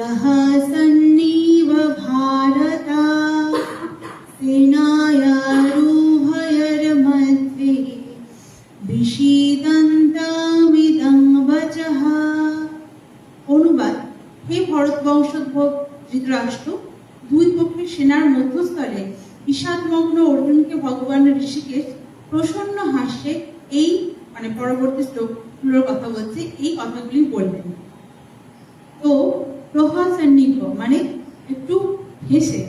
प्रहसन्नीव भारत सेनायारुभयर्मध्ये विषीदन्तमिदं वचः। অনুবাদ। হে ভরত বংশোদ্ভব ধৃতরাষ্ট্র, দুই পক্ষের সেনার মধ্যস্থলে বিষাদমগ্ন অর্জুনকে ভগবান ঋষিকেশ প্রসন্ন হাস্যে এই পরবর্তী শ্লোকগুলোর কথা বলছে, এই কথাগুলি বললেন। তো প্রহসন্নিভ মানে একটু হেসে,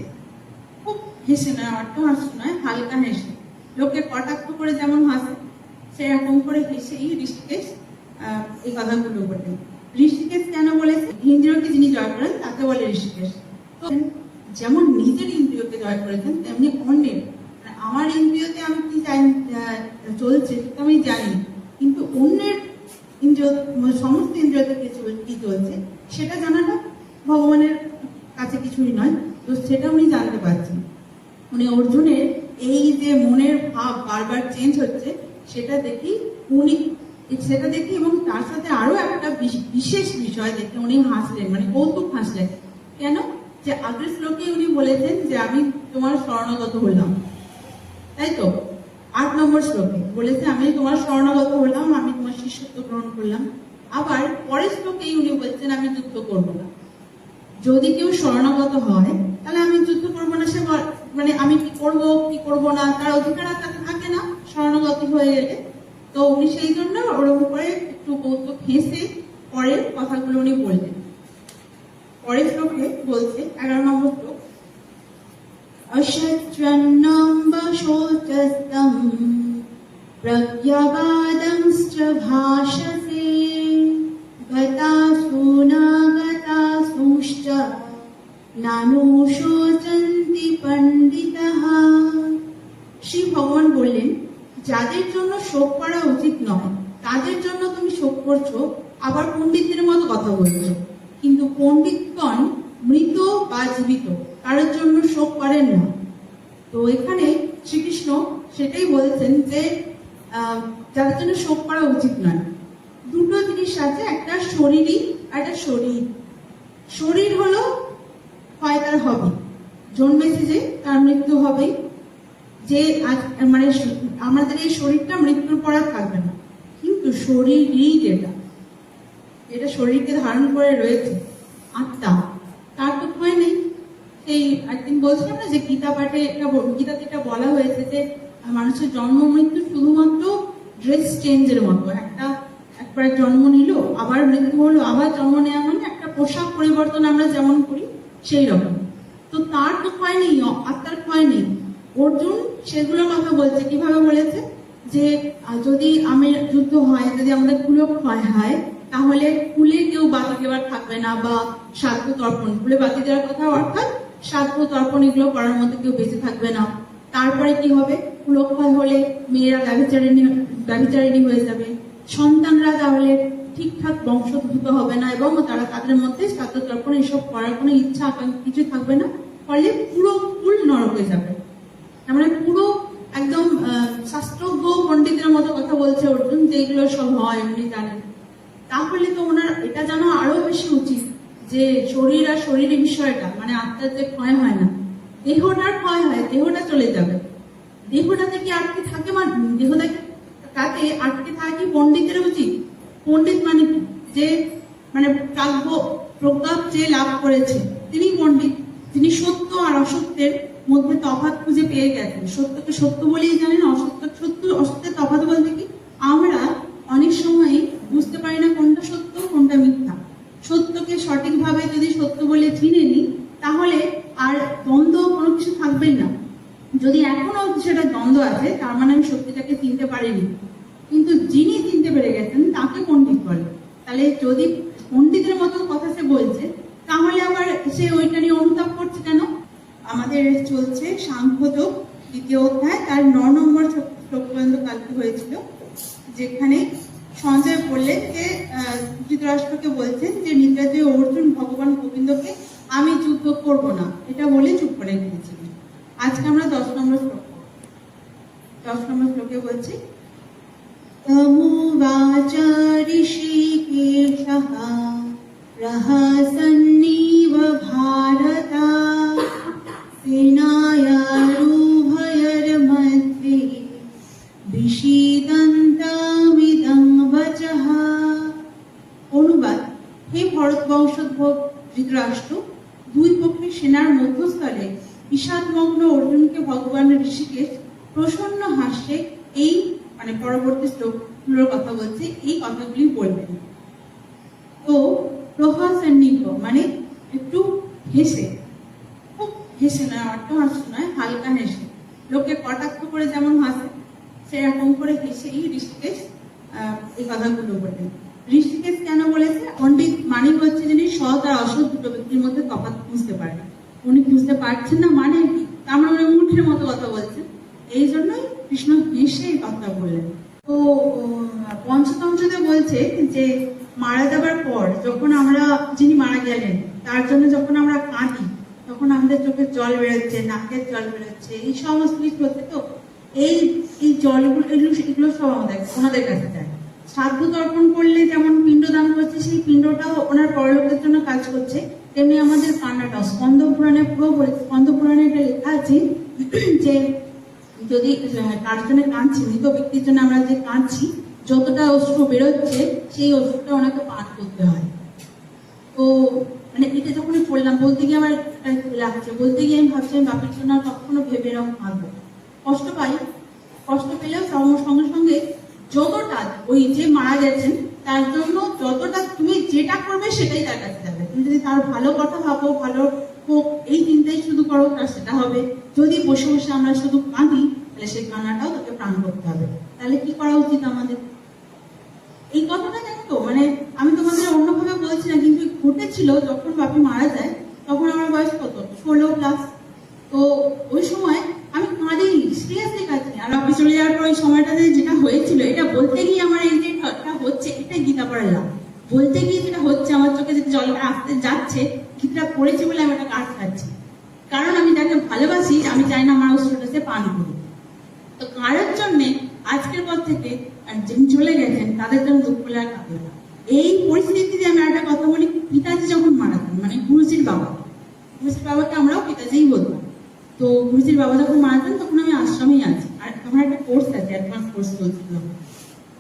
খুব হেসে নয়, অর্থ হাসি নয়, হালকা হেসে, লোকে কটাক্ষ করে যেমন হাসে সেরকম করে হেসেই ঋষিকেশ এই কথাগুলো বললেন। ঋষিকেশ কেন বলেছে? ইন্দ্রিয়কে যিনি জয় করেন তাকে বলে ঋষিকেশ। তো যেমন নিজের ইন্দ্রিয়কে জয় করেছেন তেমনি অন্যের, আমার ইন্দ্রিয়তে আমি কি চলছে সেটা আমি জানি, কিন্তু অন্যের ইন্দ্রিয়, সমস্ত ইন্দ্রিয়তে কি চলছে সেটা জানাটা ভগবানের কাছে কিছুই নয়। তো সেটা উনি জানতে পারছেন। উনি অর্জুনের এই যে মনের ভাব বারবার চেঞ্জ হচ্ছে সেটা দেখি এবং তার সাথে আরো একটা বিশেষ বিষয় দেখে উনি হাসলেন, কৌতুক হাসলেন। কেন? যে আগের শ্লোকে উনি বলেছেন যে আমি তোমার শরণাগত হলাম, তাই তো? 8 নম্বর শ্লোকে বলেছে আমি তোমার শরণাগত হলাম, আমি তোমার শিষ্যত্ব গ্রহণ করলাম। আবার পরের শ্লোকেই উনি বলছেন আমি যুদ্ধ করবো না। যদি কেউ শরণাগত হয় তাহলে আমি যুদ্ধ করবো না, সে আমি কি করবো না তার অধিকার তাকে থাকে না শরণাগত হয়ে গেলে। তো উনি সেই জন্য ওরকম করে একটু কৌতুক হেসে পরের কথাগুলো উনি বললেন। পরের শ্লোকে বলছে 11 নম্বর শ্লোক, অশত্রন্নম্বশোচস্তম প্রজ্ঞাবাদংশ্চ ভাষসে গতাসু না গতাসুশ্চ নানুশোচন্তি পণ্ডিতঃ। শ্রী ভগবান বললেন, যাদের জন্য শোক করা উচিত নয় তাদের জন্য তুমি শোক করছো, আবার পণ্ডিতদের মতো কথা বলছো। কিন্তু পণ্ডিতগণ মৃত বা জীবিত কারোর জন্য শোক করেন না। তো এখানে শ্রীকৃষ্ণ সেটাই বলছেন যে যাদের জন্য শোক করা উচিত নয়। দুটো জিনিস আছে, একটা শরীরই আর একটা শরীর। শরীর হলো হয় তার হবে, জন্মেছে যে তার মৃত্যু হবেই, যে আমাদের এই শরীরটা মৃত্যুর পর আর থাকবে না। কিন্তু শরীরই যেটা শরীরকে ধারণ করে রয়েছে আত্মা, তার তো ক্ষয় নেই। সেই একদিন বলছিলাম না যে গীতাতে এটা বলা হয়েছে যে মানুষের জন্ম মৃত্যু শুধুমাত্র ড্রেস চেঞ্জের মতো, একবার জন্ম নিল আবার মৃত্যু হলো, আবার জন্ম নেওয়া একটা পোশাক পরিবর্তন আমরা যেমন করি সেই রকম। তো তার তো ক্ষয় নেই, আত্মার ক্ষয় নেই। অর্জুন সেগুলোর কথা বলছে। কিভাবে বলেছে? যে যদি যুদ্ধ হয়, যদি আমাদের কুল ক্ষয় হয় তাহলে কুলে কেউ বাতি দেওয়ার থাকবে না, বা শ্রাদ্ধ তর্পণ, কুলে বাতি দেওয়ার কথা অর্থাৎ শ্রাদ্ধ তর্পণ এগুলো করার মধ্যে কেউ বেঁচে থাকবে না। তারপরে কি হবে? কুলক্ষয় হলে মেয়েরা ব্যভিচারিণী হয়ে যাবে, সন্তানরা তাহলে ঠিকঠাক বংশোদ্ভূত হবে না, এবং তাদের মধ্যে শ্রাদ্ধ তর্পণ এসব করার কোনো ইচ্ছা আকাঙ্ক্ষা কিছু থাকবে না। ফলে পুরো কুল নরক হয়ে যাবে। পুরো একদম শাস্ত্রজ্ঞ পণ্ডিতের মতো কথা বলছে অর্জুন, যে এগুলো সব হয় উনি জানেন। তাহলে তো ওনার এটা জানা আরো বেশি উচিত যে শরীর আর শরীরের বিষয়টা, আত্মার যে ক্ষয় হয় না, দেহটার ক্ষয় হয়, দেহটা চলে যাবে। দেহটাতে কি আটকে থাকে, দেহটাতে আটকে থাকে পণ্ডিতের উচিত। পণ্ডিত কি? যে প্রাজ্ঞ প্রজ্ঞা যে লাভ করেছে তিনি পণ্ডিত, তিনি সত্য আর অসত্যের মধ্যে তফাৎ খুঁজে পেয়ে গেছেন। সত্যকে সত্য বলেই জানেন, অসত্যের তফাৎ বলতে কি? আমরা অনেক সময় বুঝতে পারি না কোনটা সত্য কোনটা মিথ্যা। সত্যকে সঠিকভাবে যদি সত্য বলে চিনে নিই তাহলে আর দ্বন্দ্ব কোনো কিছু থাকবে না। যদি এখনো সেটা দ্বন্দ্ব আছে তার আমি সত্যিটাকে চিনতে পারিনি। কিন্তু যিনি চিনতে পেরে গেছেন তাকে পণ্ডিত বলে। তাহলে যদি পণ্ডিতের মতো কথা সে বলছে তাহলে আবার সে ওইটা নিয়ে অনুতাপ করছে কেন? আমাদের চলছে সাংখ্যযোগ 2য় অধ্যায়, তার 9 নম্বর শ্লোক পর্যন্ত কালকে হয়েছিল, যেখানে সঞ্জয় বললেন যে ধৃতরাষ্ট্রকে বলছেন যে নিদ্রাজয় অর্জুন ভগবান গোবিন্দকে আমি যুদ্ধ করব না এটা বলে চুপ করে গিয়েছিলেন। আজকে আমরা 10 নম্বর শ্লোকে বলছি, তমুবাচ ঋষিকেশঃ প্রহসন্নিব ধৃতরাষ্ট্র দুই পক্ষের সেনার মধ্যস্থলে বিষাদমগ্ন অর্জুনকে ভগবান ঋষিকেশ প্রসন্ন হাস্যে এই মানে পরবর্তী শ্লোকগুলোর কথা বলছে, এই কথাগুলি বলবেন। তো প্রহসন্নিভ মানে একটু হেসে, খুব হেসে নয়, অর্থ হাস্য নয়, হালকা হেসে, লোকে কটাক্ষ করে যেমন হাসে সেরকম করে হেসেই ঋষিকেশ এই কথাগুলো বললেন। ঋষিকেশ কেন বলেছে? পণ্ডিত মানিক হচ্ছে যিনি সৎ আর অসৎ দুটো ব্যক্তির মধ্যে তফাৎ বুঝতে পারেন। উনি বুঝতে পারছেন না মানে কি, তার মানে উনি মূর্খের মতো কথা বলছেন। এই জন্যই কৃষ্ণ হেসে এই কথা বললেন। তো পঞ্চতন্ত্রতে বলছে যে মারা যাবার পর যখন আমরা, যিনি মারা গেলেন তার জন্য যখন আমরা কাঁদি, তখন আমাদের চোখের জল বেরোচ্ছে, নাকের জল বেরোচ্ছে, এই সমস্ত কিছু হচ্ছে। তো এই জলগুলো এগুলো সব ওনাদের কাছে যায়। শ্রাদ্ধ তর্পণ করলে যেমন পিণ্ডদান করছে, সেই পিণ্ডটাও ওনার পরলোকের জন্য কাজ করছে, তেমনি আমাদের কান্নাটাও। স্কন্দ পুরাণে স্কন্দ পুরাণে এটা লেখা আছে যে যদি কার জন্য কাঁদছি, মৃত ব্যক্তির জন্য আমরা যে কাঁদছি, যতটা অশ্রু বেরোচ্ছে সেই অশ্রুটা ওনাকে পান করতে হয়। তো মানে এটা যখন পড়লাম, বলতে গিয়ে আমার লাগছে, বলতে গিয়ে আমি ভাবছি আমি বাপের জন্য কখনো ভেবে এরকম কাঁদবো। কষ্ট পাই, কষ্ট পেলেও সঙ্গে সঙ্গে যতটা ওই যে মারা গেছেন তার জন্য যতটা তুমি যেটা করবে সেটাই তার কাছে যাবে। তুমি যদি তার ভালো কথা ভাবো, ভালো হোক এই চিন্তাই শুধু করো, তার সেটা হবে। যদি বসে বসে আমরা শুধু কাঁদি, তাহলে সেই কান্নাটাও তাকে প্রাণ করতে হবে। তাহলে কি করা উচিত আমাদের? এই কথাটা জানো তো, মানে আমি তোমাদের অন্যভাবে বলছি না, কিন্তু ঘটেছিল যখন বাপি মারা যায়, তখন আমার বয়স কত, 16+। তো ওই সময় আমি কাঁদিনি, সিরিয়াসলি কাঁদিনি। আর বাপি চলে যাওয়ার পর ওই সময়টাতে যেটা হয়েছিল, এটা বলতে গিয়ে আমার এই যে হচ্ছে, এটাই গীতা পড়ার লাভ। বলতে গিয়ে যেটা হচ্ছে, আমার চোখে যে জলটা আসতে যাচ্ছে, গীতা পড়েছে বলে আমি একটা কাজ খাচ্ছি। কারণ আমি যাকে ভালোবাসি, আমি চাই না আমার অস্ত্রটা সে পান করি। তো কারোর জন্যে আজকের পর থেকে যিনি চলে গেছেন তাদের জন্য দুঃখ করে আর কাঁদবে না। এই পরিস্থিতিতে আমি একটা কথা বলি, পিতাজি যখন মারা যান, মানে গুরুজির বাবাকে আমরাও পিতাজিই বলতাম। তো গুরুজির বাবা যখন মারা যান, তখন আমি আশ্রমেই আছি, আর আমার একটা কোর্স আছে, অ্যাডভান্স কোর্স চলছিল।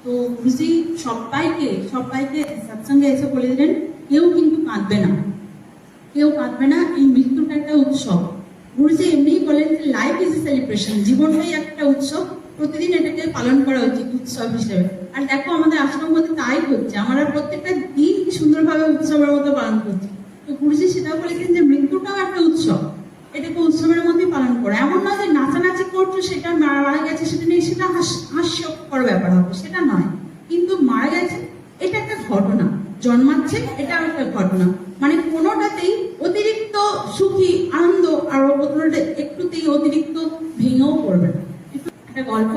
তো গুরুজি সবাইকে সৎসঙ্গে এসে বলে দিলেন, কেউ কিন্তু কাঁদবে না, কেউ কাঁদবে না, এই মৃত্যুটা একটা উৎসব। গুরুজি এমনিই বলেন যে লাইফ ইজ এ সেলিব্রেশন, জীবনটাই একটা উৎসব, প্রতিদিন এটাকে পালন করা উচিত উৎসব হিসেবে। আর দেখো আমাদের আশ্রম মধ্যে তাই হচ্ছে, আমরা প্রত্যেকটা দিন কি সুন্দরভাবে উৎসবের মতো পালন করছি। তো গুরুজি সেটাও বলেছেন যে মৃত্যুটাও একটা উৎসব, এটাকে উৎসবের মধ্যেই পালন করো। এমন নয় যে নাচানাচি করছো, সেটা মারা গেছে সেটা নিয়ে সেটা হাস্যকর ব্যাপার হবে, সেটা নয়। কিন্তু মারা গেছে এটা একটা ঘটনা, জন্মাচ্ছে এটা একটা ঘটনা, মানে কোনোটাতেই অতিরিক্ত সুখী আনন্দ আর কোনোটা একটুতেই অতিরিক্ত ভেঙেও পড়বে না। একটা গল্প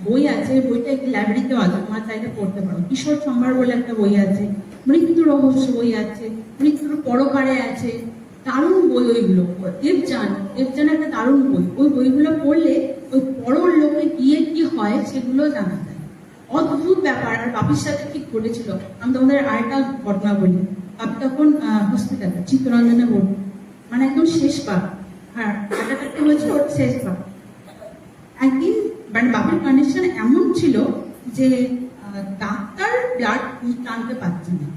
বই আছে, বইটা একটি লাইব্রেরিতেও আছে, তোমার চাইলে পড়তে পারো। কিশোর সম্ভার বলে একটা বই আছে, মৃত্যু রহস্য বই আছে, মৃত্যুর পরকারে আছে, দারুণ বই ওইগুলো। দেবযান একটা দারুণ বই। ওই বইগুলো পড়লে ওই পরর লোকে গিয়ে কি হয় সেগুলো জানা যায়। অদ্ভুত ব্যাপার। আর বাপির সাথে ঠিক ঘটেছিল, আমি তোমাদের আরেকটা ঘটনা বলি। বাপি তখন হসপিটালে চিত্তরঞ্জনে ভর্তি, মানে একদম শেষ পা, হ্যাঁ কাটাকাটি হয়েছিল, ওর শেষ পা। একদিন মানে বাপির কন্ডিশন এমন ছিল যে ডাক্তার ব্লাড টানতে পারছে না।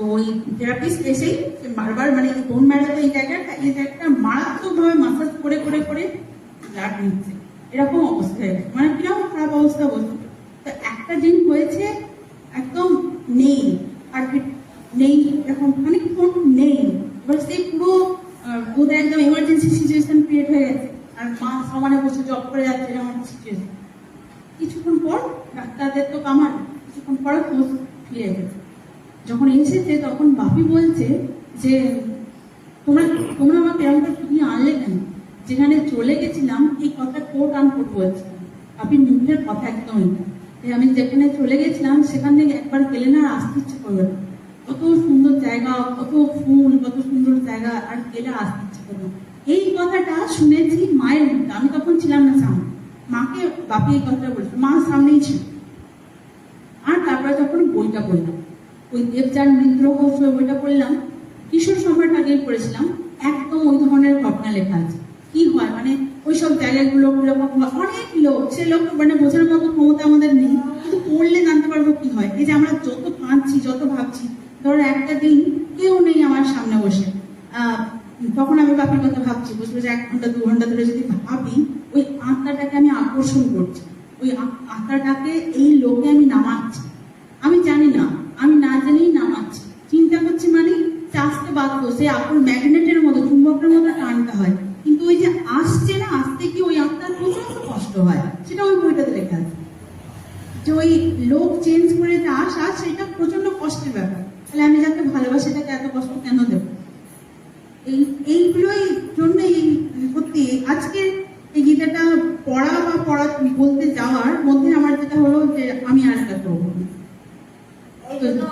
ওই থেরাপিস্ট এসেই বারবার মানে বোন ম্যারাতে এই জায়গাটা মারাত্মক ভাবে মাসাজ করে করে করে ব্লাড নিচ্ছে, এরকম অবস্থা হয়ে গেছে। মানে কিরকম খারাপ অবস্থা বলছে। তো একটা দিন হয়েছে একদম নেই, আর নেই, এরকম খানিকক্ষণ নেই। এবার সেই পুরো ওদের একদম এমার্জেন্সি সিচুয়েশন ক্রিয়েট হয়ে গেছে, আর মা সমানে বসে জব করে যাচ্ছে, এরকম সিচুয়েশন। কিছুক্ষণ পর ডাক্তারদের তো কামান, কিছুক্ষণ পর ফিরে গেছে। যখন এসেছে তখন বাপি বলছে যে তোমরা আমাকে এরকম ফিরিয়ে আনলে কেন? যেখানে চলে গেছিলাম এই কথা কোট আন কোট বলছিলাম, বাপির মুখের কথা একদম এটা। আমি যেখানে চলে গেছিলাম সেখান থেকে একবার গেলে না আসতে ইচ্ছে করবে না। কত সুন্দর জায়গা, কত ফুল, কত সুন্দর জায়গা, আর গেলে আসতে ইচ্ছে করবে না। এই কথাটা শুনেছি মায়ের মুখে, আমি তখন ছিলাম না সামনে। মাকে বাপি এই কথাটা বলছে, মা সামনেই ছিল। আর তারপরে যখন বইটা পড়লাম, ওই দেবযান মৃত্যু রহস্য বইটা পড়লাম, কিশোর সম্রাট আগেই পড়েছিলাম, একদম ওই ধরনের ঘটনা লেখা আছে। কি হয় মানে ওইসব জায়গাগুলো অনেক লোক, সে লোক মানে বোঝার মতো ক্ষমতা আমাদের নেই, কিন্তু পড়লে জানতে পারবো কি হয়। এই যে আমরা যত কাঁদছি, যত ভাবছি, ধরো একটা দিন কেউ নেই আমার সামনে বসে। তখন আমি বাপির কথা ভাবছি, বসে বসে 1 ঘন্টা 2 ঘন্টা ধরে যদি ভাবি, ওই আত্মাটাকে আমি আকর্ষণ করছি, ওই আত্মাটাকে এই লোকে আমি নামাচ্ছি। আমি জানি না, আমি না জেনেই নামাচ্ছি, চিন্তা করছি মানে আসতে বাধ্য, সে আকর ম্যাগনেটের মতো, চুম্বকের মতো টানতে হয়। কিন্তু ওই যে আসছে না, আসতে কি ওই আত্মার প্রচন্ড কষ্ট হয়, সেটা ওই বইটাতে লেখা আছে। যে ওই লোক চেঞ্জ করে যে আসা, সেটা প্রচন্ড কষ্টের ব্যাপার। তাহলে আমি যাকে ভালোবাসি তাকে এত কষ্ট কেন দেবো? এইগুলোই জন্য সত্যি আজকে এই গীতাটা পড়া বা বলতে যাওয়ার মধ্যে আমার যেটা হলো যে আমি আর একটা করবো।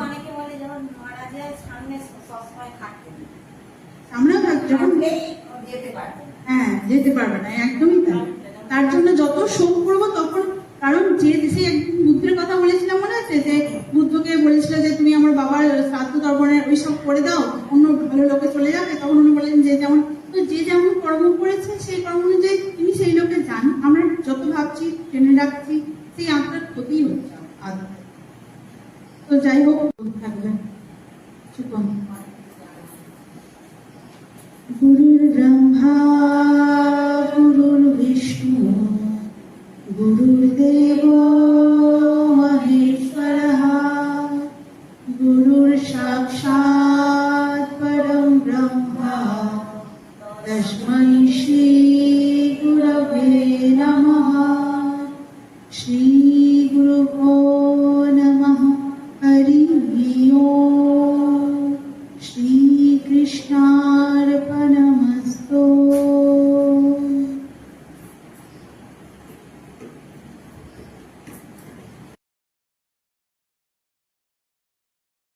অনেকে বলে যখন মারা যায় সামনে সবসময় থাকতে, আমরাও যখন যেতে পারবে, হ্যাঁ যেতে পারবে না, একদমই তাই। তার জন্য যত শোক করবো তখন, কারণ যে দেশে একদিন বুদ্ধের কথা বলেছিলাম, মনে আছে যে বুদ্ধকে বলেছিল যে তুমি আমার বাবার শ্রাদ্ধ তর্পণের ওইসব করে দাও, অন্য ভালো লোকে চলে যাবে। তখন উনি বলেন যে যেমন, তো যে যেমন কর্ম করেছে সেই কর্ম অনুযায়ী তিনি সেই লোকে যান। আমরা যত ভাবছি টেনে রাখছি, সেই আত্মার ক্ষতি হচ্ছে আত্মা। তো যাই হোক, থাকবে গুরুর ব্রহ্মা গুরুর বিষ্ণু গুরুর্দেব মহেশ্বরঃ গুরুর সাক্ষাৎ পরম ব্রহ্ম তস্मै শ্রী